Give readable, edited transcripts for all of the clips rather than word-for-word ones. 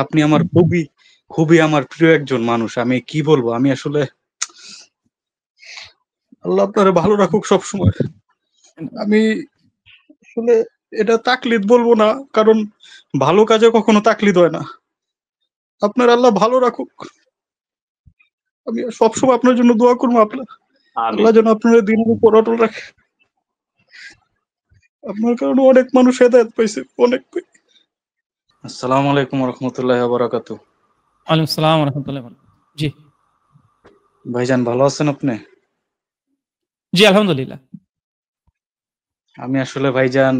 আপনি আমার খুবই, খুবই আমার প্রিয় একজন মানুষ। আমি কি বলবো? আমি আসলে আল্লাহ আপনারে ভালো রাখুক সবসময়। আমি আসলে এটা তাকলিদ বলবো না। কারণ ভালো কাজে কখনো তাকলিদ হয় না। আপনার আল্লাহ ভালো রাখুক। আমি সবসময় আপনার জন্য দোয়া করবো। আমিন। আল্লাহ যেন আপনার দিনের উপর অটল রাখে। আপনার কারণে অনেক মানুষ হেদায়েত পাইছে। অনেক। আসসালামু আলাইকুম ওয়া রাহমাতুল্লাহি ওয়া বারাকাতুহু। ওয়ালাইকুম আসসালাম ওয়া রাহমাতুল্লাহি ওয়া বারাকাতুহু। জি। ভাইজান ভালো আছেন আপনি? জি, আলহামদুলিল্লাহ। আমি আসলে ভাইজান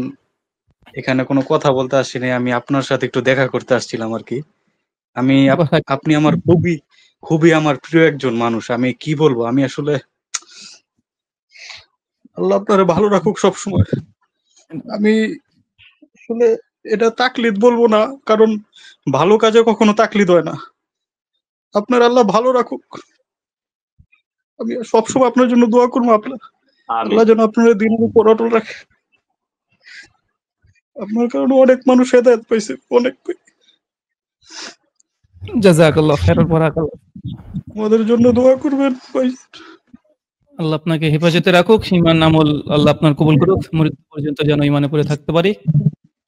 এখানে কোনো কথা বলতে আসিনি। আমি আপনার সাথে একটু দেখা করতে আসছিলাম আরকি। আমি আপনি আমার খুবই, খুবই আমার প্রিয় একজন মানুষ। আমি কি বলবো? আমি আসলে আল্লাহ আপনারে ভালো রাখুক সবসময়। আমি আসলে এটা তাকলিদ বলবো না। কারণ ভালো কাজে কখনো তাকলিদ হয় না। আপনার আল্লাহ ভালো রাখুক। আমি সবসময় আপনার জন্য দোয়া করবো। আমিন। আল্লাহ যেন আপনার দিনের উপর অটল রাখে। আপনার কারণে অনেক মানুষ হেদায়েত পাইছে। অনেক। জাযাকাল্লাহু খাইরান বারাকাল্লাহ। আমাদের জন্য দোয়া করবেন ভাই। আল্লাহ আপনাকে হেফাজতে রাখুক। ঈমান আমল আল্লাহ আপনার কবুল করুক। মৃত্যু পর্যন্ত যেন ঈমানে পড়ে থাকতে পারি।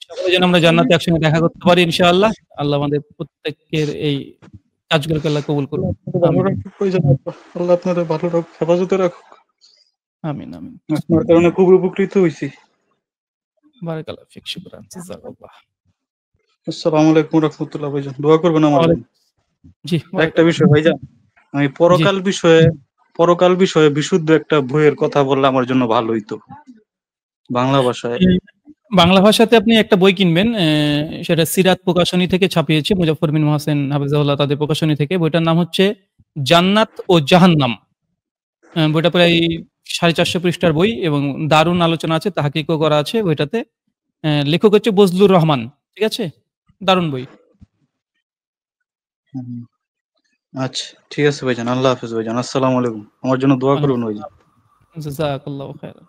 সকলে যেন আমরা জান্নাতে একসঙ্গে দেখা করতে পারি ইনশাআল্লাহ। আল্লাহ আমাদের প্রত্যেকের এই কাজগুলোকে আল্লাহ কবুল করুন। ভালো আমিন। রাখুক ভাইজান। আল্লাহ আপনাদের ভালো রাখুক, হেফাজতে রাখুক। আমিন, আমিন। আপনার কারণে খুবই উপকৃত হইছি। বারাকাল্লাহু ফিক। শুকরান। জাযাকাল্লাহ। আসসালামু আলাইকুম ওয়া রাহমাতুল্লাহ ভাইজান। দোয়া করবেন আমার জন্য। ওয়ালাইকুম। জি, আরেকটা বারাকাল্লাহ। বিষয় ভাইজান, আমি জি। পরকাল বিষয়ে বিশুদ্ধ একটা বইয়ের কথা বললে আমার জন্য ভালো হইতো। বাংলা ভাষায়। এই বাংলা ভাষাতে আপনি একটা বই কিনবেন। সেটা সিরাত প্রকাশনী থেকে ছাপিয়েছে। মুজাফফর বিন মোহসেন হাফিজাহুল্লাহ তাদের প্রকাশনী থেকে। বইটার নাম হচ্ছে জান্নাত ও জাহান্নাম। বইটা প্রায় 450 পৃষ্ঠার বই এবং দারুণ আলোচনা আছে, তাহকিকও করা আছে বইটাতে। লেখক হচ্ছে বজলুর রহমান। ঠিক আছে? দারুণ বই। হুম, আচ্ছা, ঠিক আছে ভাইজান। আল্লাহ হাফেজ ভাইজান। আসসালামু আলাইকুম। আমার জন্য দোয়া ওয়ালাইকুম করবেন ভাইজান। আসসালাম। জাযাকাল্লাহু খাইরান।